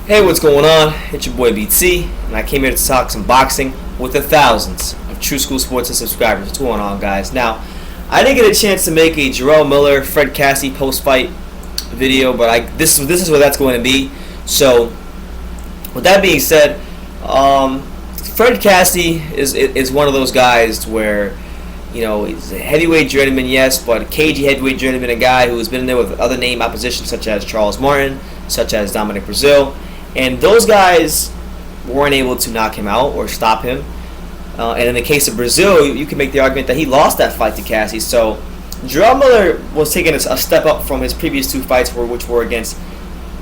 Hey, what's going on? It's your boy BT, and I came here to talk some boxing with the thousands of True School Sports subscribers. What's going on, guys? Now, I didn't get a chance to make a Jarrell Miller, Fred Kassi post-fight video, but this is where that's going to be. So, with that being said, Fred Kassi is one of those guys where, you know, he's a heavyweight journeyman, yes, but a cagey heavyweight journeyman, a guy who has been in there with other name opposition such as Charles Martin, such as Dominic Brazil. And those guys weren't able to knock him out or stop him. And in the case of Brazil, you can make the argument that he lost that fight to Kassi. So Jarrell Miller was taking a step up from his previous two fights, which were against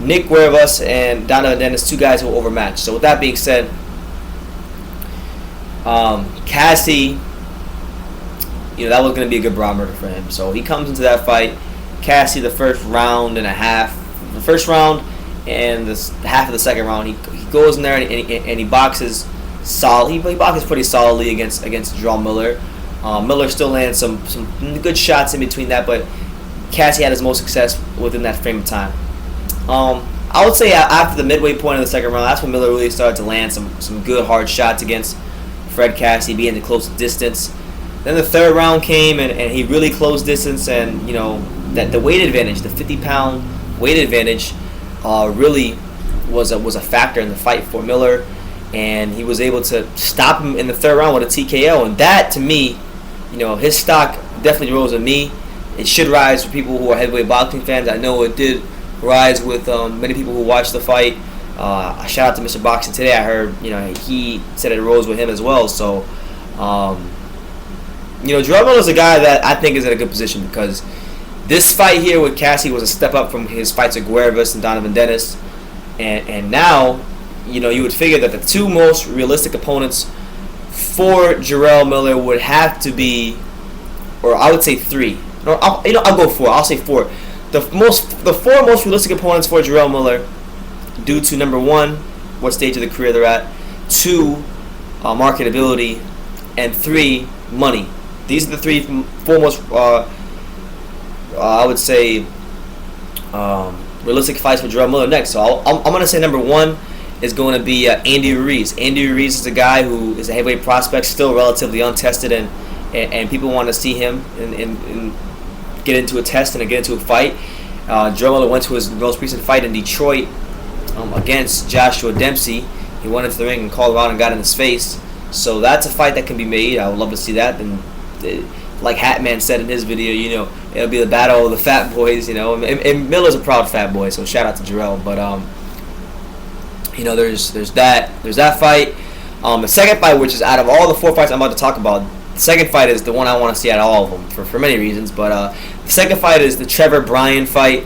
Nick Guervas and Donovan Dennis, two guys who were overmatched. So with that being said, Kassi, that was going to be a good barometer for him. So he comes into that fight. Kassi, the first round and a half. The first round and the half of the second round, he goes in there and he boxes solid. He boxes pretty solidly against Jarrell Miller. Miller still lands some good shots in between that, but Kassi had his most success within that frame of time. I would say after the midway point of the second round, that's when Miller really started to land some good hard shots against Fred Kassi, being the close distance. Then the third round came and he really closed distance, and that the weight advantage, the 50-pound weight advantage, really was a factor in the fight for Miller, and he was able to stop him in the third round with a TKO. And that, to me, his stock definitely rose with me. It should rise for people who are heavyweight boxing fans. I know it did rise with many people who watched the fight. Shout out to Mr. Boxing Today. I heard he said it rose with him as well. So Jarrell Miller is a guy that I think is in a good position, because this fight here with Kassi was a step up from his fights with Guervas and Donovan Dennis. And now, you would figure that the two most realistic opponents for Jarrell Miller would have to be, or I would say three. No, I'll go four. I'll say four. The four most realistic opponents for Jarrell Miller, due to number one, what stage of the career they're at, two, marketability, and three, money. These are the four most I would say realistic fights for Jarrell Miller next. So I'm going to say number one is going to be Andy Ruiz. Andy Ruiz is a guy who is a heavyweight prospect, still relatively untested, and people want to see him and get into a test and get into a fight. Jarrell Miller went to his most recent fight in Detroit against Joshua Dempsey. He went into the ring and called around and got in his face. So that's a fight that can be made. I would love to see that. And like Hatman said in his video, it'll be the battle of the fat boys, and Miller's a proud fat boy, so shout out to Jarrell. But there's that fight. The second fight, which is out of all the four fights I'm about to talk about, the second fight is the one I want to see out of all of them for many reasons. But the second fight is the Trevor Bryan fight,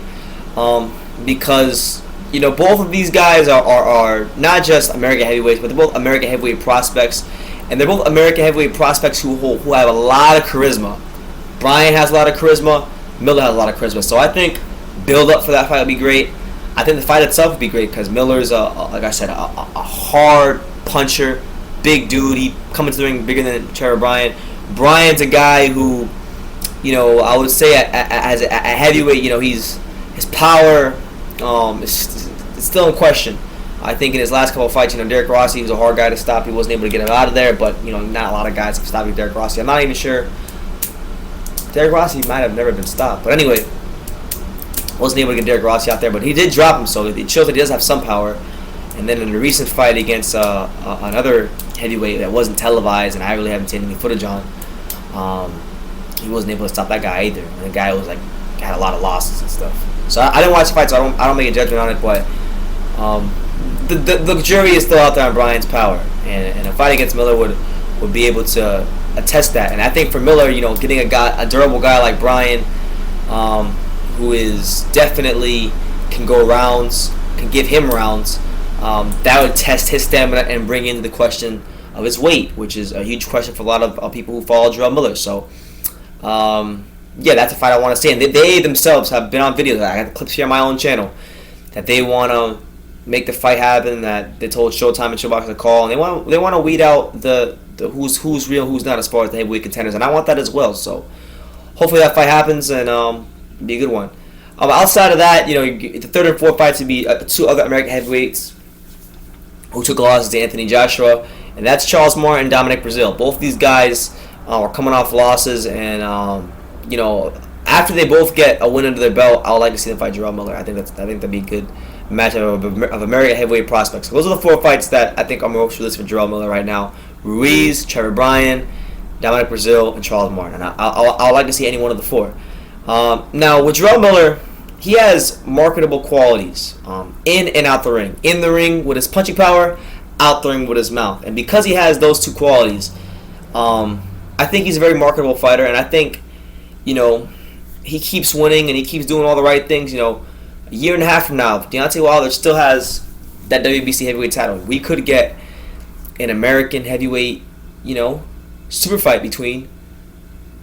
because both of these guys are not just American heavyweights, but they're both American heavyweight prospects. And they're both American heavyweight prospects who have a lot of charisma. Bryan has a lot of charisma. Miller has a lot of charisma. So I think build up for that fight would be great. I think the fight itself would be great because Miller's like I said, a hard puncher, big dude. He coming to the ring bigger than Trevor Bryan. Bryan's a guy who, I would say as a heavyweight, his power is still in question. I think in his last couple of fights, Derek Rossi was a hard guy to stop. He wasn't able to get him out of there, but, not a lot of guys have stopped Derek Rossi. I'm not even sure. Derek Rossi might have never been stopped. But anyway, wasn't able to get Derek Rossi out there, but he did drop him, so it shows that he does have some power. And then in the recent fight against another heavyweight that wasn't televised, and I really haven't seen any footage on, he wasn't able to stop that guy either. And the guy was had a lot of losses and stuff. So I didn't watch the fight, so I don't make a judgment on it, but the jury is still out there on Bryan's power, and a fight against Miller would be able to attest that. And I think for Miller, getting a durable guy like Bryan, who is definitely can go rounds, can give him rounds, that would test his stamina and bring into the question of his weight, which is a huge question for a lot of people who follow Jarrell Miller. So, that's a fight I want to see. And they themselves have been on videos. I got the clips here on my own channel that they want to make the fight happen, that they told Showtime and Showbox to call, and they want to weed out the who's real, who's not, as far as the heavyweight contenders, and I want that as well. So hopefully that fight happens and be a good one. Outside of that, the third and fourth fights would be two other American heavyweights who took losses to Anthony Joshua, and that's Charles Martin and Dominic Breazeale. Both these guys are coming off losses, and after they both get a win under their belt, I would like to see them fight Jarrell Miller. I think that'd be a good matchup of American heavyweight prospects. So those are the 4 fights that I think are most realistic for Jarrell Miller right now: Ruiz, Trevor Bryan, Dominic Breazeale, and Charles Martin. And I would like to see any one of the 4. Now with Jarrell Miller, he has marketable qualities in and out the ring. In the ring with his punching power, out the ring with his mouth. And because he has those 2 qualities, I think he's a very marketable fighter. And I think, he keeps winning and he keeps doing all the right things. A year and a half from now, Deontay Wilder still has that WBC heavyweight title. We could get an American heavyweight, super fight between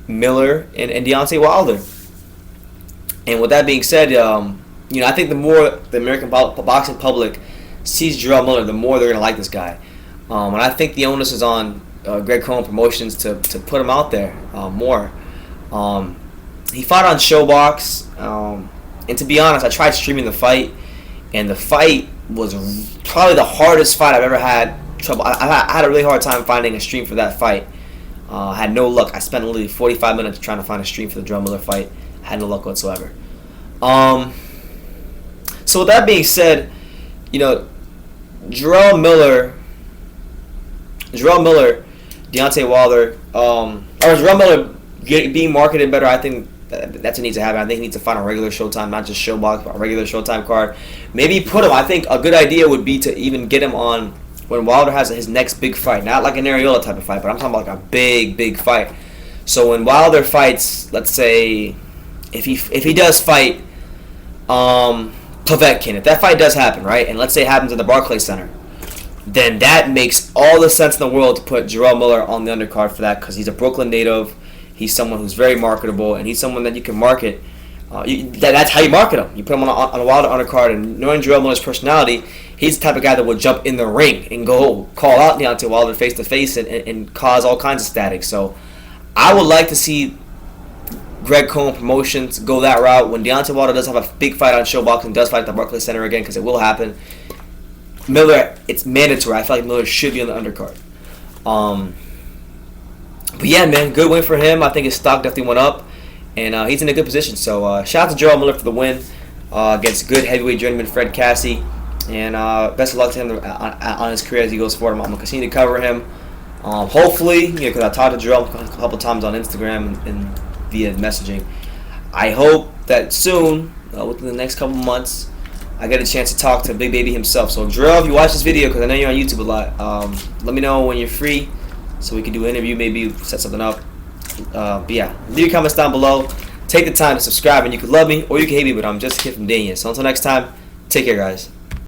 Miller and Deontay Wilder. And with that being said, I think the more the American boxing public sees Jarrell Miller, the more they're going to like this guy. And I think the onus is on Greg Cohen Promotions to put him out there more. He fought on ShowBox, and to be honest, I tried streaming the fight, and the fight was probably the hardest fight I've ever had. I had a really hard time finding a stream for that fight. I had no luck. I spent literally 45 minutes trying to find a stream for the Jarrell Miller fight. Had no luck whatsoever. So with that being said, Jarrell Miller, Deontay Wilder, or Jarrell Miller being marketed better, I think that's what needs to happen. I think he needs to find a regular Showtime, not just ShowBox, but a regular Showtime card. Maybe put him. I think a good idea would be to even get him on when Wilder has his next big fight, not like an Arreola type of fight, but I'm talking about like a big fight. So when Wilder fights, let's say, if he does fight Povetkin, if that fight does happen, right, and let's say it happens at the Barclays Center, then that makes all the sense in the world to put Jarrell Miller on the undercard for that, because he's a Brooklyn native, he's someone who's very marketable, and he's someone that you can market. That's how you market him. You put him on a Wilder undercard, and knowing Jarrell Miller's personality, he's the type of guy that will jump in the ring and go call out Deontay Wilder face to face and cause all kinds of static. So I would like to see Greg Cohen Promotions go that route. When Deontay Wilder does have a big fight on ShowBox and does fight at the Barclays Center again, because it will happen, Miller, it's mandatory. I feel like Miller should be on the undercard. But yeah, man, good win for him. I think his stock definitely went up, and he's in a good position. So shout out to Jarrell Miller for the win against good heavyweight journeyman Fred Kassi, and best of luck to him on his career as he goes forward. I'm going to continue to cover him. Hopefully, because I talked to Jarrell a couple times on Instagram and via messaging. I hope that soon, within the next couple months, I get a chance to talk to Big Baby himself. So Jarrell, if you watch this video, because I know you're on YouTube a lot, let me know when you're free so we can do an interview, maybe set something up. But yeah, leave your comments down below. Take the time to subscribe, and you could love me or you can hate me, but I'm just a kid from Dania. So until next time, take care, guys.